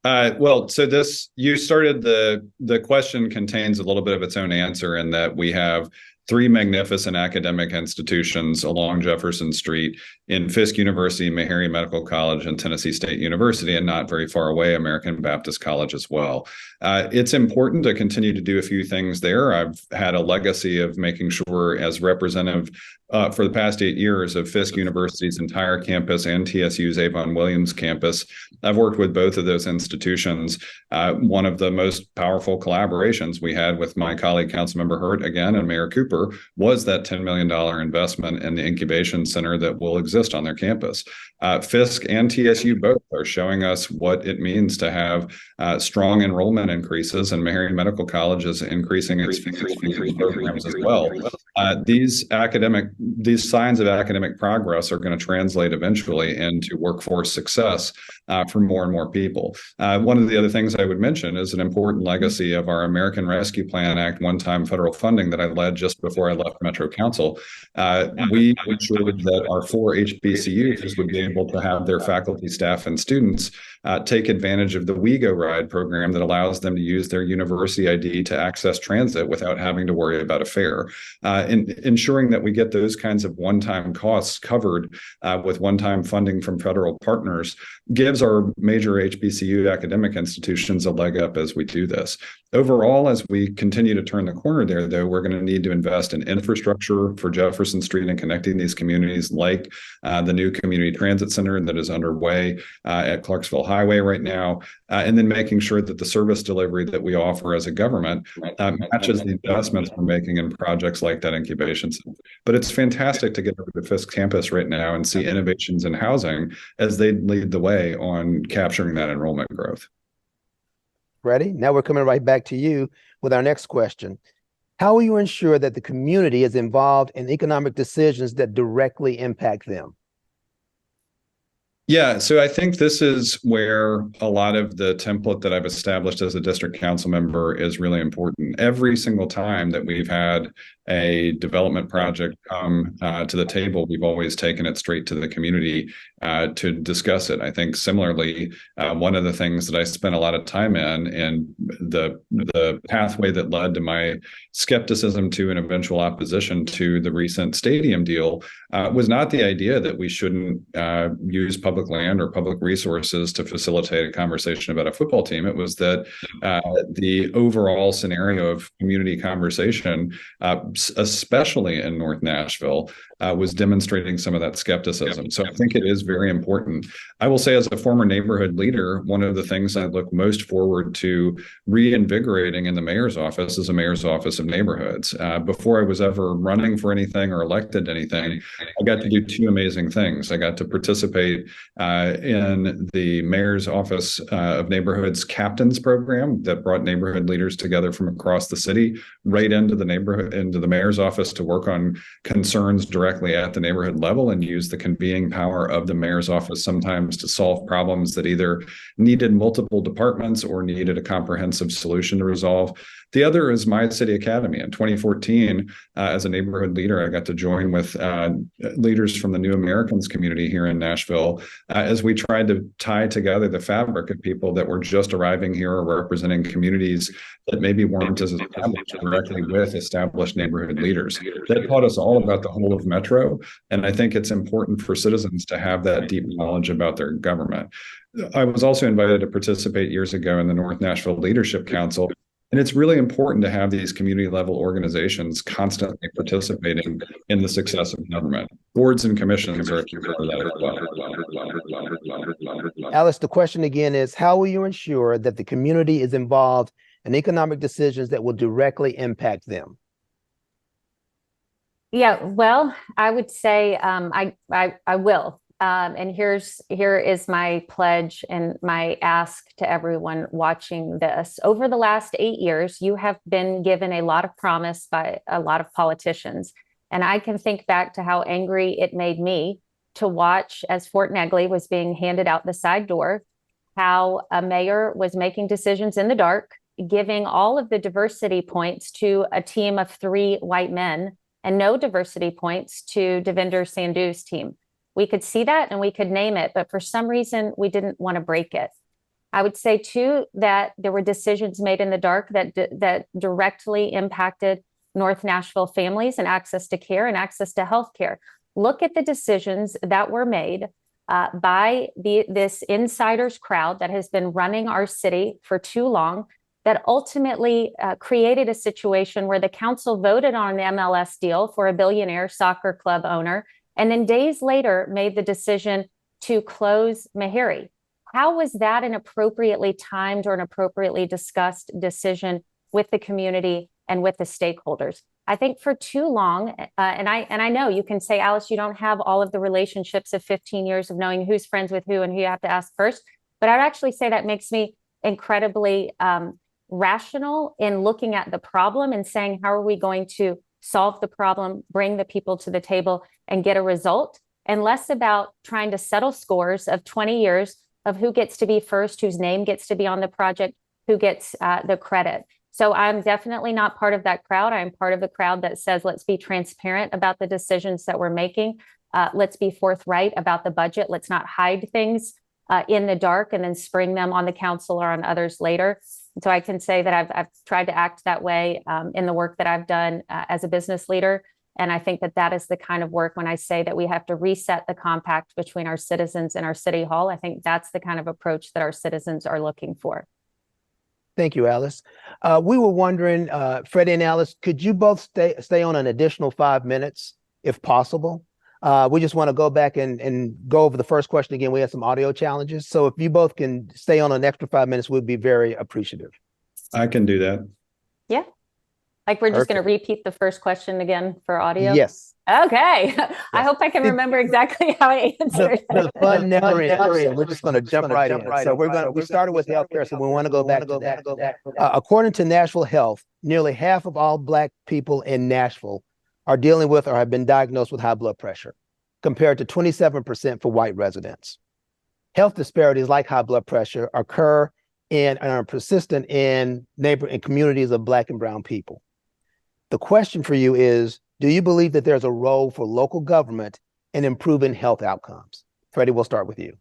Well, so you started the question contains a little bit of its own answer in that we have three magnificent academic institutions along Jefferson Street in Fisk University, Meharry Medical College, and Tennessee State University, and not very far away, American Baptist College as well. It's important to continue to do a few things there. I've had a legacy of making sure, as representative for the past 8 years of Fisk University's entire campus and TSU's Avon Williams campus, I've worked with both of those institutions. One of the most powerful collaborations we had with my colleague, Councilmember Hurt, again, and Mayor Cooper, was that $10 million investment in the incubation center that will exist on their campus. Fisk and TSU both are showing us what it means to have strong enrollment increases, and Meharry Medical College is increasing its programs as well. These signs of academic progress are going to translate eventually into workforce success for more and more people. One of the other things I would mention is an important legacy of our American Rescue Plan Act one-time federal funding that I led just before I left Metro Council. We ensured that our 4 HBCUs would be able to have their faculty, staff, and students take advantage of the WeGo Ride program that allows them to use their university ID to access transit without having to worry about a fare. Ensuring that we get those kinds of one-time costs covered with one-time funding from federal partners gives our major HBCU academic institutions a leg up as we do this. Overall, as we continue to turn the corner there, though, we're going to need to invest in infrastructure for Jefferson Street and connecting these communities, like the new community transit center that is underway at Clarksville Highway right now, and then making sure that the service delivery that we offer as a government matches the investments we're making in projects like that incubation center. But it's fantastic to get over to Fisk campus right now and see innovations in housing as they lead the way on capturing that enrollment growth. Ready? Now we're coming right back to you with our next question. How will you ensure that the community is involved in economic decisions that directly impact them? Yeah, so I think this is where a lot of the template that I've established as a district council member is really important. Every single time that we've had a development project come to the table, we've always taken it straight to the community to discuss it. I think similarly, one of the things that I spent a lot of time in, and the pathway that led to my skepticism to an eventual opposition to the recent stadium deal was not the idea that we shouldn't use public land or public resources to facilitate a conversation about a football team. It was that the overall scenario of community conversation, especially in North Nashville, was demonstrating some of that skepticism. So I think it is very important. I will say, as a former neighborhood leader, one of the things I look most forward to reinvigorating in the mayor's office is a mayor's office of neighborhoods. Before I was ever running for anything or elected to anything, I got to do two amazing things. I got to participate in the mayor's office of neighborhoods captains program that brought neighborhood leaders together from across the city right into the neighborhood, into the mayor's office to work on concerns directly at the neighborhood level and use the convening power of the mayor's office sometimes to solve problems that either needed multiple departments or needed a comprehensive solution to resolve. The other is My City Academy. In 2014, as a neighborhood leader, I got to join with leaders from the New Americans community here in Nashville as we tried to tie together the fabric of people that were just arriving here or representing communities that maybe weren't as established directly with established neighborhood leaders. That taught us all about the whole of Metro, and I think it's important for citizens to have that deep knowledge about their government. I was also invited to participate years ago in the North Nashville Leadership Council. And it's really important to have these community level organizations constantly participating in the success of government. Boards and commissions are a key part of that as well. Alice, the question again is, how will you ensure that the community is involved in economic decisions that will directly impact them? Yeah, well, I would say I will. And here is my pledge and my ask to everyone watching this. Over the last 8 years, you have been given a lot of promise by a lot of politicians. And I can think back to how angry it made me to watch as Fort Negley was being handed out the side door, how a mayor was making decisions in the dark, giving all of the diversity points to a team of 3 white men and no diversity points to Devinder Sandhu's team. We could see that and we could name it, but for some reason we didn't want to break it. I would say too that there were decisions made in the dark that directly impacted North Nashville families and access to care and access to health care. Look at the decisions that were made by this insiders crowd that has been running our city for too long, that ultimately created a situation where the council voted on an MLS deal for a billionaire soccer club owner, and then days later made the decision to close Meharry. How was that an appropriately timed or an appropriately discussed decision with the community and with the stakeholders? I think for too long, and I know you can say, Alice, you don't have all of the relationships of 15 years of knowing who's friends with who and who you have to ask first, but I'd actually say that makes me incredibly rational in looking at the problem and saying, how are we going to solve the problem, bring the people to the table and get a result, and less about trying to settle scores of 20 years of who gets to be first, whose name gets to be on the project, who gets the credit. So I'm definitely not part of that crowd. I'm part of the crowd that says, let's be transparent about the decisions that we're making. Let's be forthright about the budget. Let's not hide things in the dark and then spring them on the council or on others later. And so I can say that I've tried to act that way in the work that I've done as a business leader. And I think that that is the kind of work when I say that we have to reset the compact between our citizens and our city hall. I think that's the kind of approach that our citizens are looking for. Thank you, Alice. We were wondering, Freddie and Alice, could you both stay on an additional 5 minutes if possible? We just want to go back and go over the first question again. We had some audio challenges. So if you both can stay on an extra 5 minutes, we'd be very appreciative. I can do that. Yeah. Like we're just going to Perfect. repeat the first question again for audio? Yes. Okay. I hope I can remember exactly how I answered. The fun never ends. So we're just going to jump right in. So we started with healthcare, so we want to go back to that. According to Nashville Health, nearly half of all Black people in Nashville are dealing with or have been diagnosed with high blood pressure, compared to 27% for white residents. Health disparities like high blood pressure occur and are persistent in communities of Black and brown people. The question for you is, do you believe that there's a role for local government in improving health outcomes? Freddie, we'll start with you.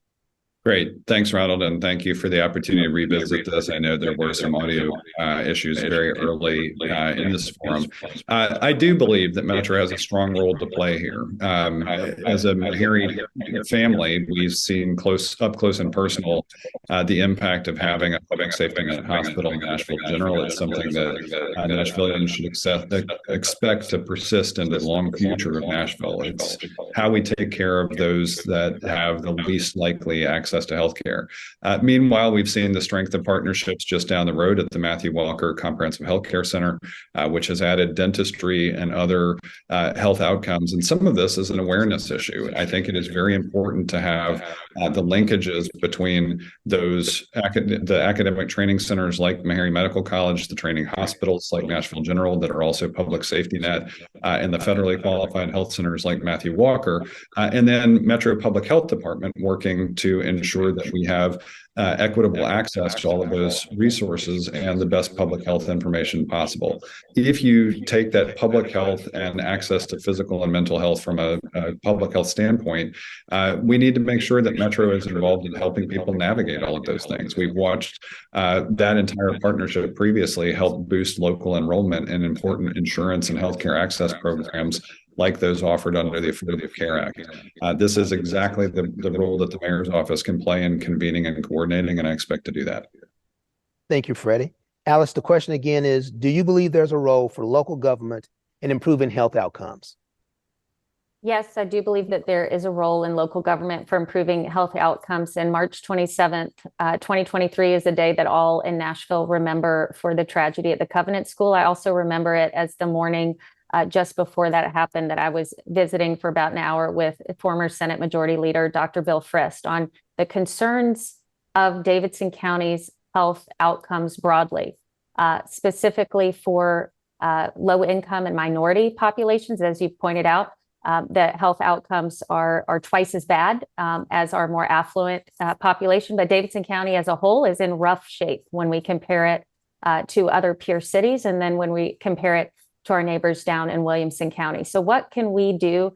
Great. Thanks, Ronald. And thank you for the opportunity to revisit this. I know there were some audio issues very early in this forum. I do believe that Metro has a strong role to play here. As a Meharry family, we've seen up close and personal the impact of having a public safety net hospital in Nashville General. It's something that Nashvilleians should expect to persist in the long future of Nashville. It's how we take care of those that have the least likely access to healthcare. Meanwhile, we've seen the strength of partnerships just down the road at the Matthew Walker Comprehensive Healthcare Center, which has added dentistry and other health outcomes. And some of this is an awareness issue. I think it is very important to have the linkages between the academic training centers like Meharry Medical College, the training hospitals like Nashville General that are also public safety net, and the federally qualified health centers like Matthew Walker, and then Metro Public Health Department working to ensure that we have equitable access to all of those resources and the best public health information possible. If you take that public health and access to physical and mental health from a public health standpoint, we need to make sure that Metro is involved in helping people navigate all of those things. We've watched that entire partnership previously help boost local enrollment in important insurance and healthcare access programs like those offered under the Affordable Care Act. This is exactly the role that the mayor's office can play in convening and coordinating, and I expect to do that. Thank you, Freddie. Alice, the question again is, do you believe there's a role for local government in improving health outcomes? Yes, I do believe that there is a role in local government for improving health outcomes. And March 27th, 2023 is a day that all in Nashville remember for the tragedy at the Covenant School. I also remember it as the morning just before that happened, that I was visiting for about an hour with former Senate Majority Leader Dr. Bill Frist on the concerns of Davidson County's health outcomes broadly, specifically for low income and minority populations. As you pointed out, the health outcomes are twice as bad as our more affluent population, but Davidson County as a whole is in rough shape when we compare it to other peer cities. And then when we compare it to our neighbors down in Williamson County. So what can we do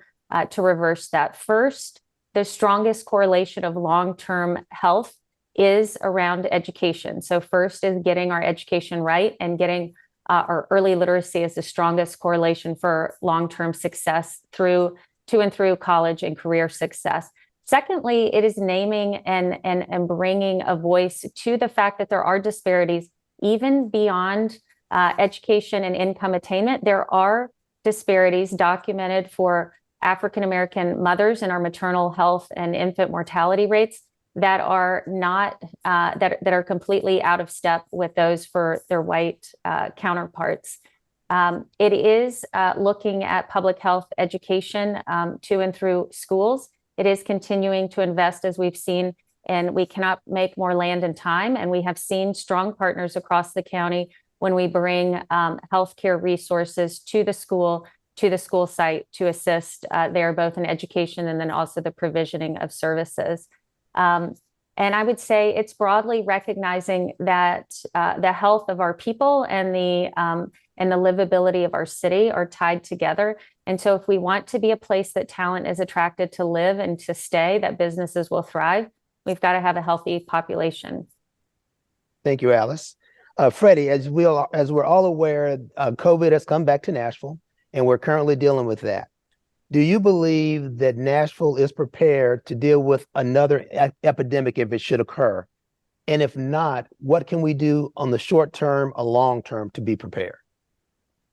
to reverse that? First, the strongest correlation of long-term health is around education. So first is getting our education right, and getting our early literacy is the strongest correlation for long-term success to and through college and career success. Secondly, it is naming and bringing a voice to the fact that there are disparities even beyond education and income attainment. There are disparities documented for African-American mothers in our maternal health and infant mortality rates that are not that are completely out of step with those for their white counterparts. It is looking at public health education to and through schools. It is continuing to invest, as we've seen, and we cannot make more land and time. And we have seen strong partners across the county when we bring healthcare resources to the school site to assist there, both in education and then also the provisioning of services. And I would say it's broadly recognizing that the health of our people and the livability of our city are tied together. And so if we want to be a place that talent is attracted to live and to stay, that businesses will thrive, we've got to have a healthy population. Thank you, Alice. Freddie, as we're all aware, COVID has come back to Nashville, and we're currently dealing with that. Do you believe that Nashville is prepared to deal with another epidemic if it should occur? And if not, what can we do on the short term or long term to be prepared?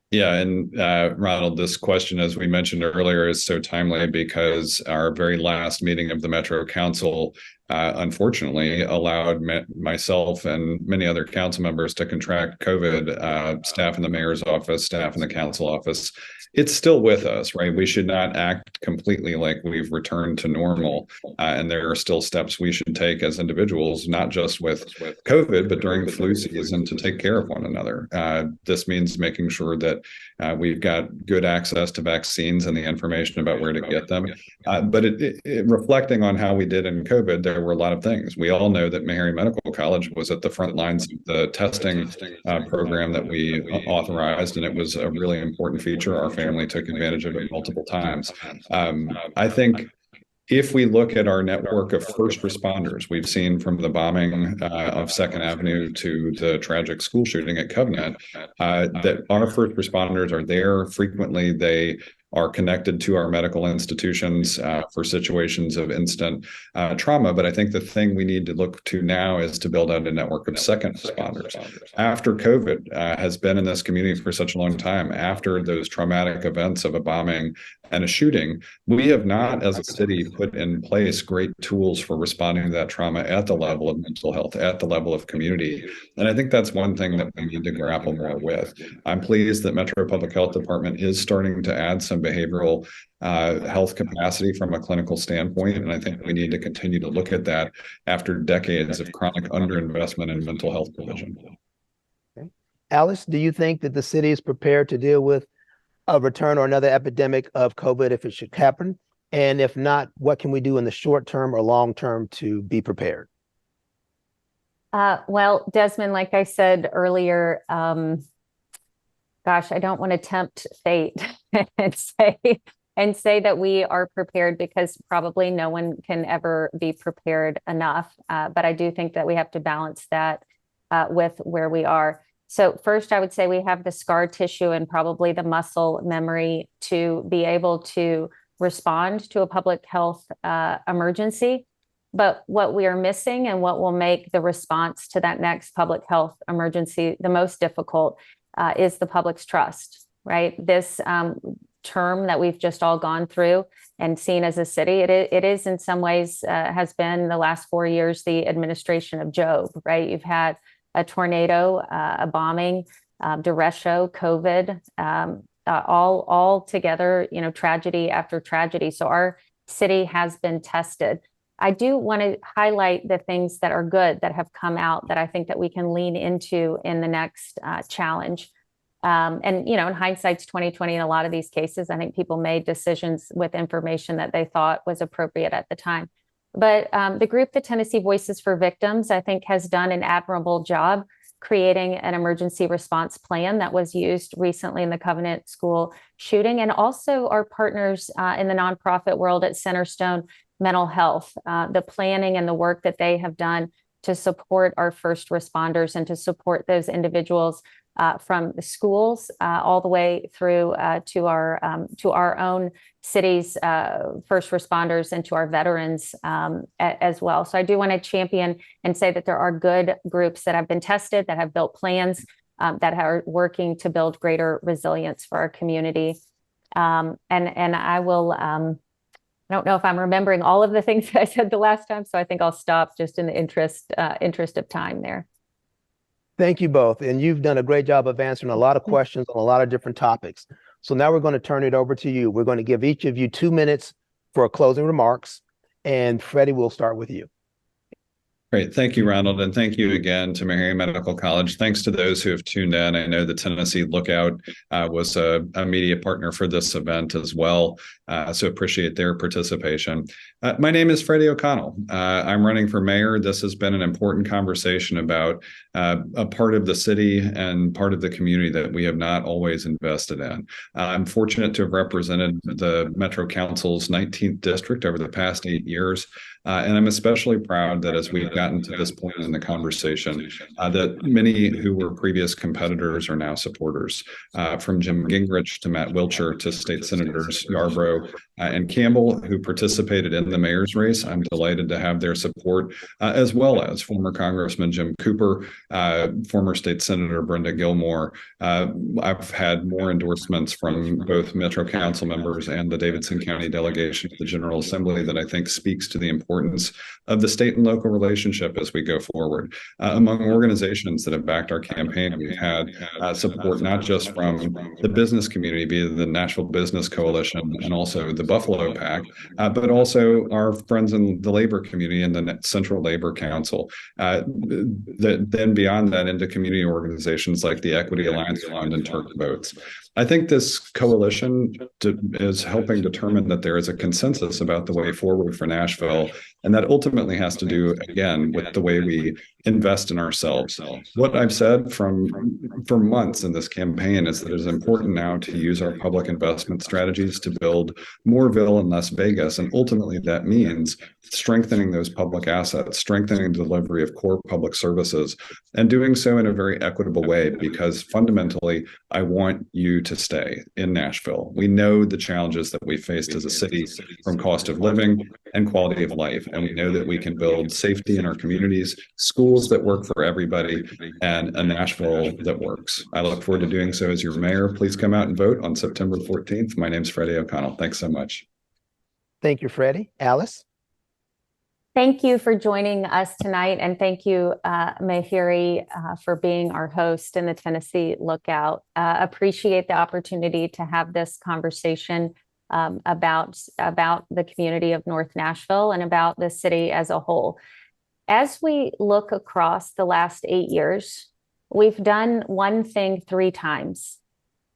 Yeah, and Ronald, this question, as we mentioned earlier, is so timely because our very last meeting of the Metro Council, unfortunately, allowed myself and many other council members to contract COVID, staff in the mayor's office, staff in the council office. It's still with us, right? We should not act completely like we've returned to normal. And there are still steps we should take as individuals, not just with COVID, but during the flu season to take care of one another. This means making sure that we've got good access to vaccines and the information about where to get them. But reflecting on how we did in COVID, there were a lot of things. We all know that Meharry Medical College was at the front lines of the testing program that we authorized, and it was a really important feature. Our family took advantage of it multiple times. I think if we look at our network of first responders, we've seen from the bombing of Second Avenue to the tragic school shooting at Covenant, that our first responders are there frequently. They are connected to our medical institutions for situations of instant trauma. But I think the thing we need to look to now is to build out a network of second responders. After COVID has been in this community for such a long time, after those traumatic events of a bombing and a shooting, we have not, as a city, put in place great tools for responding to that trauma at the level of mental health, at the level of community. And I think that's one thing that we need to grapple more with. I'm pleased that Metro Public Health Department is starting to add some behavioral health capacity from a clinical standpoint. And I think we need to continue to look at that after decades of chronic underinvestment in mental health provision. Okay. Alice, do you think that the city is prepared to deal with a return or another epidemic of COVID if it should happen? And if not, what can we do in the short term or long term to be prepared? Well, Desmond, like I said earlier, gosh, I don't want to tempt fate and say that we are prepared, because probably no one can ever be prepared enough. But I do think that we have to balance that with where we are. So first, I would say we have the scar tissue and probably the muscle memory to be able to respond to a public health emergency. But what we are missing, and what will make the response to that next public health emergency the most difficult, is the public's trust, right? This term that we've just all gone through and seen as a city, it is in some ways has been the last 4 years the administration of Job, right? You've had a tornado, a bombing, derecho, COVID, all together, tragedy after tragedy. So our city has been tested. I do want to highlight the things that are good that have come out that I think that we can lean into in the next challenge. And, in hindsight's 2020 in a lot of these cases, I think people made decisions with information that they thought was appropriate at the time. But the group, the Tennessee Voices for Victims, I think has done an admirable job creating an emergency response plan that was used recently in the Covenant School shooting, and also our partners in the nonprofit world at Centerstone Mental Health, the planning and the work that they have done to support our first responders and to support those individuals from the schools all the way through to our own city's first responders and to our veterans as well. So I do want to champion and say that there are good groups that have been tested, that have built plans, that are working to build greater resilience for our community. And I will. I don't know if I'm remembering all of the things that I said the last time, so I think I'll stop just in the interest of time there. Thank you both. And you've done a great job of answering a lot of questions on a lot of different topics. So now we're going to turn it over to you. We're going to give each of you 2 minutes for closing remarks. And Freddie, we'll start with you. Great. Thank you, Ronald. And thank you again to Meharry Medical College. Thanks to those who have tuned in. I know the Tennessee Lookout was a media partner for this event as well. So appreciate their participation. My name is Freddie O'Connell. I'm running for mayor. This has been an important conversation about a part of the city and part of the community that we have not always invested in. I'm fortunate to have represented the Metro Council's 19th district over the past 8 years. And I'm especially proud that as we've gotten to this point in the conversation, that many who were previous competitors are now supporters, from Jim Gingrich to Matt Wiltshire to State Senators Yarbrough and Campbell, who participated in the mayor's race. I'm delighted to have their support, as well as former Congressman Jim Cooper, former State Senator Brenda Gilmore. I've had more endorsements from both Metro Council members and the Davidson County delegation of the General Assembly that I think speaks to the importance of the state and local relationship as we go forward. Among organizations that have backed our campaign, we've had support not just from the business community, be it the Nashville Business Coalition and also the Buffalo PAC, but also our friends in the labor community and the Central Labor Council. Then beyond that, into community organizations like the Equity Alliance Fund and Turk Votes. I think this coalition is helping determine that there is a consensus about the way forward for Nashville. And that ultimately has to do, again, with the way we invest in ourselves. What I've said for months in this campaign is that it is important now to use our public investment strategies to build Mooreville and Las Vegas. And ultimately, that means strengthening those public assets, strengthening the delivery of core public services, and doing so in a very equitable way, because fundamentally, I want you to stay in Nashville. We know the challenges that we faced as a city, from cost of living and quality of life. And we know that we can build safety in our communities, schools that work for everybody, and a Nashville that works. I look forward to doing so as your mayor. Please come out and vote on September 14th. My name's Freddie O'Connell. Thanks so much. Thank you, Freddie. Alice? Thank you for joining us tonight, and thank you, Meharry, for being our host in the Tennessee Lookout. Appreciate the opportunity to have this conversation about the community of North Nashville and about the city as a whole. As we look across the last 8 years, we've done one thing 3 times.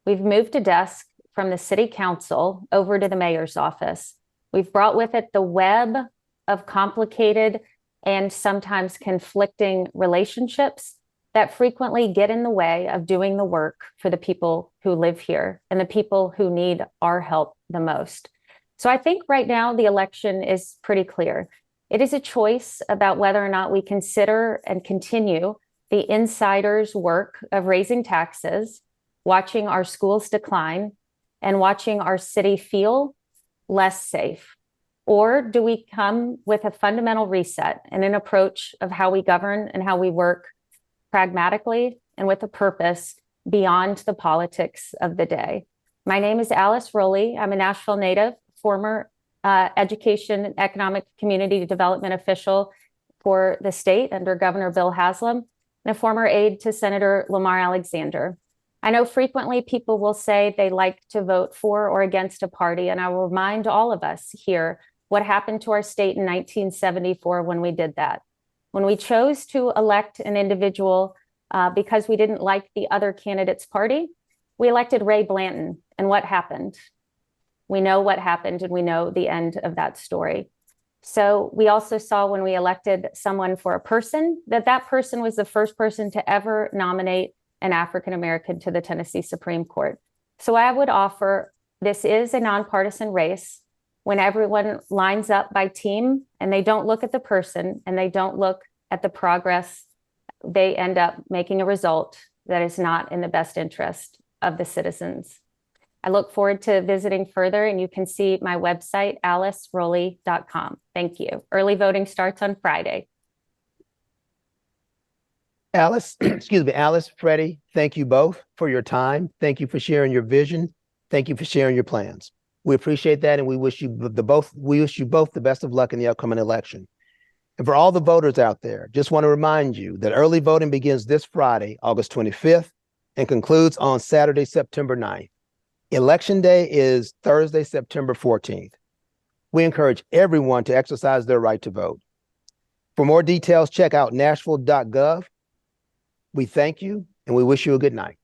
We've moved a desk from the city council over to the mayor's office. We've brought with it the web of complicated and sometimes conflicting relationships that frequently get in the way of doing the work for the people who live here and the people who need our help the most. So I think right now the election is pretty clear. It is a choice about whether or not we consider and continue the insiders' work of raising taxes, watching our schools decline, and watching our city feel less safe. Or do we come with a fundamental reset and an approach of how we govern and how we work pragmatically and with a purpose beyond the politics of the day? My name is Alice Rowley. I'm a Nashville native, former education and economic community development official for the state under Governor Bill Haslam, and a former aide to Senator Lamar Alexander. I know frequently people will say they like to vote for or against a party, and I will remind all of us here what happened to our state in 1974 when we did that. When we chose to elect an individual because we didn't like the other candidate's party, we elected Ray Blanton. And what happened? We know what happened, and we know the end of that story. So we also saw when we elected someone for a person that that person was the first person to ever nominate an African American to the Tennessee Supreme Court. So I would offer, this is a nonpartisan race. When everyone lines up by team and they don't look at the person and they don't look at the progress, they end up making a result that is not in the best interest of the citizens. I look forward to visiting further, and you can see my website, alicerowley.com. Thank you. Early voting starts on Friday. Alice, excuse me, Alice, Freddie, thank you both for your time. Thank you for sharing your vision. Thank you for sharing your plans. We appreciate that, and we wish you both the best of luck in the upcoming election. And for all the voters out there, just want to remind you that early voting begins this Friday, August 25th, and concludes on Saturday, September 9th. Election Day is Thursday, September 14th. We encourage everyone to exercise their right to vote. For more details, check out nashville.gov. We thank you, and we wish you a good night.